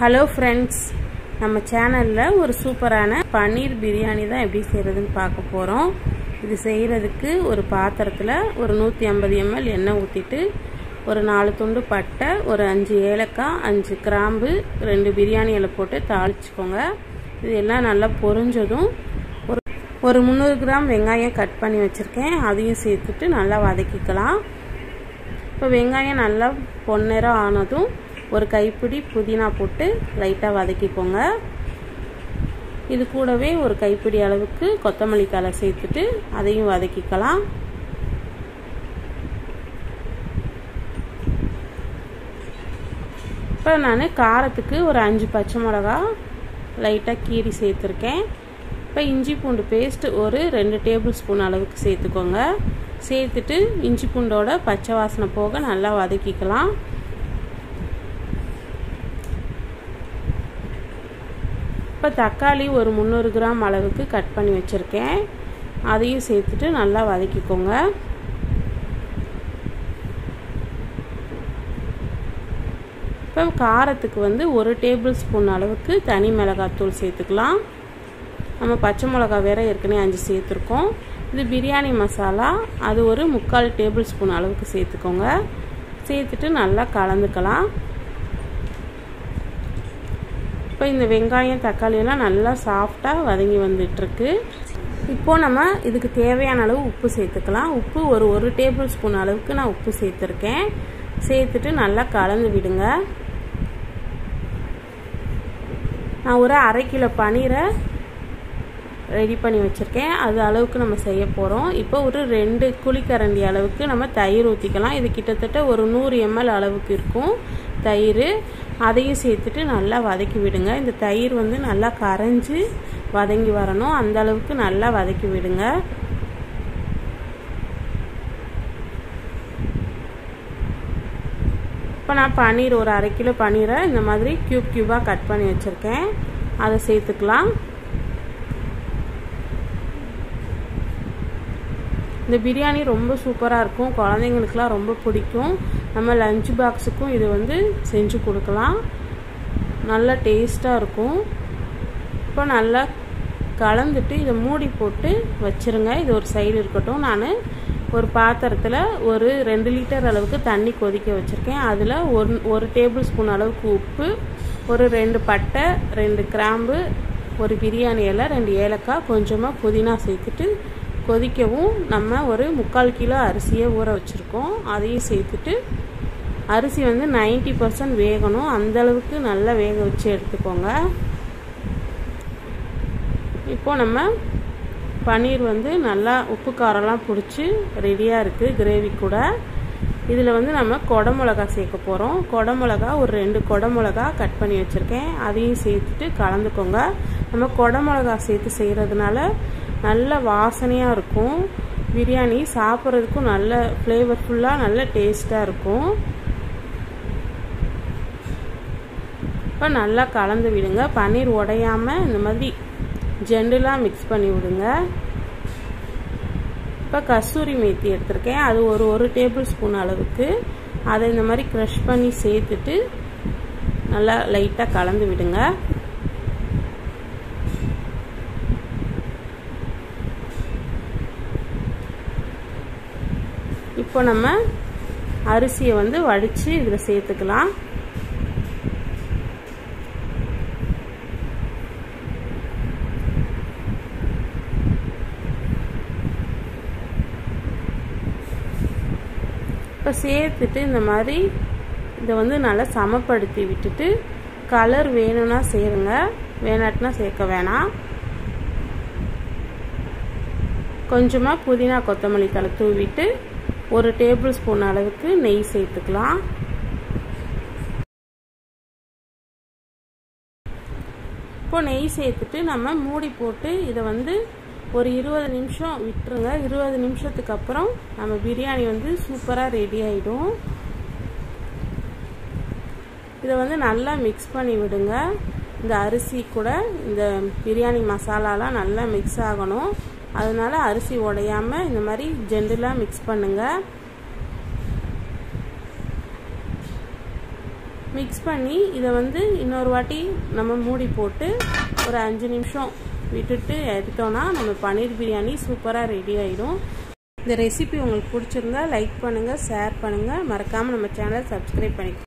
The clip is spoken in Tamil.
ஹலோ ஃப்ரெண்ட்ஸ், நம்ம சேனலில் ஒரு சூப்பரான பன்னீர் பிரியாணி தான் எப்படி செய்கிறதுன்னு பார்க்க போகிறோம். இது செய்கிறதுக்கு ஒரு பாத்திரத்தில் ஒரு 150 ml எண்ணெய் ஊற்றிட்டு ஒரு 4 துண்டு பட்டை, ஒரு 5 ஏலக்காய், 5 கிராம்பு, 2 பிரியாணி இலை போட்டு தாளிச்சுக்கோங்க. இது எல்லாம் நல்லா பொரிஞ்சதும் ஒரு 300 கிராம் வெங்காயம் கட் பண்ணி வச்சுருக்கேன், அதையும் சேர்த்துட்டு நல்லா வதக்கிக்கலாம். இப்போ வெங்காயம் நல்லா பொன்னிறம் ஆனதும் ஒரு கைப்பிடி புதினா போட்டு லைட்டாக வதக்கிக்கோங்க. இது கூடவே ஒரு கைப்பிடி அளவுக்கு கொத்தமல்லி தழை சேர்த்துட்டு அதையும் வதக்கிக்கலாம். இப்போ நான் காரத்துக்கு ஒரு 5 பச்சை மிளகா லைட்டாக கீரி சேர்த்துருக்கேன். இப்போ இஞ்சி பூண்டு பேஸ்ட் ஒரு 2 டேபிள் ஸ்பூன் அளவுக்கு சேர்த்துக்கோங்க. சேர்த்துட்டு இஞ்சி பூண்டோட பச்சை வாசனை போக நல்லா வதக்கிக்கலாம். இப்போ தக்காளி ஒரு 300 கிராம் அளவுக்கு கட் பண்ணி வச்சுருக்கேன், அதையும் சேர்த்துட்டு நல்லா வதக்கிக்கோங்க. இப்போ காரத்துக்கு ஒரு டேபிள் ஸ்பூன் அளவுக்கு தனி மிளகாத்தூள் சேர்த்துக்கலாம். நம்ம பச்சை மிளகா வேற ஏற்கனவே 5 சேர்த்துருக்கோம். இது பிரியாணி மசாலா, அது ஒரு 3/4 டேபிள் ஸ்பூன் அளவுக்கு சேர்த்துக்கோங்க. சேர்த்துட்டு நல்லா கலந்துக்கலாம். இப்போ இந்த வெங்காயம் தக்காளி எல்லாம் நல்லா சாஃப்டாக வதங்கி வந்துட்டுருக்கு. இப்போது நம்ம இதுக்கு தேவையான அளவு உப்பு சேர்த்துக்கலாம். உப்பு ஒரு டேபிள் ஸ்பூன் அளவுக்கு நான் உப்பு சேர்த்துருக்கேன். சேர்த்துட்டு நல்லா கலந்து விடுங்க. நான் ஒரு 1/2 கிலோ பன்னீரை ரெடி பண்ணி வச்சுருக்கேன், அது அளவுக்கு நம்ம செய்ய போகிறோம். இப்போ ஒரு 2 குழிக்கரண்டி அளவுக்கு நம்ம தயிர் ஊற்றிக்கலாம். இது கிட்டத்தட்ட ஒரு 100 ml அளவுக்கு இருக்கும் தயிர். அதையும் சேர்த்துட்டு நல்லா வதக்கி விடுங்க. இந்த தயிர் நல்லா கரைஞ்சி வதங்கி வரணும், அந்த அளவுக்கு நல்லா வதக்கி விடுங்க. இப்போ நான் பன்னீர் ஒரு 1/2 கிலோ பன்னீரை இந்த மாதிரி கியூபாக கட் பண்ணி வச்சுருக்கேன், அதை சேர்த்துக்கலாம். இந்த பிரியாணி ரொம்ப சூப்பராக இருக்கும், குழந்தைங்களுக்குலாம் ரொம்ப பிடிக்கும். நம்ம லஞ்ச் பாக்ஸுக்கும் இது செஞ்சு கொடுக்கலாம், நல்லா டேஸ்ட்டாக இருக்கும். இப்போ நல்லா கலந்துட்டு இதை மூடி போட்டு வச்சுருங்க. இது ஒரு சைடு இருக்கட்டும். நான் ஒரு பாத்திரத்தில் ஒரு 2 லிட்டர் அளவுக்கு தண்ணி கொதிக்க வச்சுருக்கேன். அதில் ஒரு டேபிள் ஸ்பூன் அளவுக்கு உப்பு, ஒரு 2 பட்டை, 2 கிராம்பு, ஒரு பிரியாணி இலை, 2 ஏலக்காய், கொஞ்சமாக புதினா சேர்த்துட்டு கொதிக்கவும் நம்ம ஒரு 3/4 கிலோ அரிசியை ஊற வச்சுருக்கோம், அதையும் சேர்த்துட்டு அரிசி 90% வேகணும், அந்தளவுக்கு நல்லா வேக வச்சு எடுத்துக்கோங்க. இப்போது நம்ம பன்னீர் நல்லா உப்பு காரம்லாம் பிடிச்சி ரெடியாக இருக்குது கிரேவி கூட. இதில் நம்ம குடமிளகா சேர்க்க போகிறோம். குடமிளகா ஒரு 2 குடமிளகா கட் பண்ணி வச்சுருக்கேன், அதையும் சேர்த்துட்டு கலந்துக்கோங்க. நம்ம குடமிளகா சேர்த்து செய்கிறதுனால நல்ல வாசனையாக இருக்கும், பிரியாணி சாப்பிட்றதுக்கும் நல்ல ஃப்ளேவர்ஃபுல்லாக நல்ல டேஸ்ட்டாக இருக்கும். இப்போ நல்லா கலந்து விடுங்க. பன்னீர் உடையாமல் இந்த மாதிரி ஜென்டலாக மிக்ஸ் பண்ணி விடுங்க. இப்போ கஸ்தூரி மேத்தி எடுத்திருக்கேன், அது ஒரு டேபிள் ஸ்பூன் அளவுக்கு, அதை இந்த மாதிரி க்ரஷ் பண்ணி சேர்த்துட்டு நல்லா லைட்டாக கலந்து விடுங்க. இப்போ நம்ம அரிசியை வடித்து இதில் சேர்த்துக்கலாம். இப்போ சேர்த்துட்டு இந்த மாதிரி இதை நல்லா சமப்படுத்தி விட்டுட்டு கலர் வேணும்னா சேருங்க, வேணாட்டினா சேர்க்க வேணாம். கொஞ்சமாக புதினா கொத்தமல்லி தழை தூவிட்டு ஒரு டேபிள் ஸ்பூன் அளவுக்கு நெய் சேர்த்துக்கலாம். இப்போ நெய் சேர்த்துட்டு நம்ம மூடி போட்டு இதை ஒரு 20 நிமிஷம் விட்டுருங்க. 20 நிமிஷத்துக்கு அப்புறம் நம்ம பிரியாணி சூப்பராக ரெடி ஆகிடும். இதை நல்லா மிக்ஸ் பண்ணி விடுங்க. இந்த அரிசி கூட இந்த பிரியாணி மசாலாலாம் நல்லா மிக்ஸ் ஆகணும், அதனால அரிசி உடையாமல் இந்த மாதிரி ஜென்டலாக மிக்ஸ் பண்ணுங்கள். மிக்ஸ் பண்ணி இதை வந்து இன்னொரு வாட்டி நம்ம மூடி போட்டு ஒரு 5 நிமிஷம் விட்டுட்டு எடுத்தோம்னா நம்ம பன்னீர் பிரியாணி சூப்பராக ரெடி ஆகிடும். இந்த ரெசிபி உங்களுக்கு பிடிச்சிருந்தா லைக் பண்ணுங்கள், ஷேர் பண்ணுங்கள், மறக்காமல் நம்ம சேனலை சப்ஸ்கிரைப் பண்ணிக்கோங்க.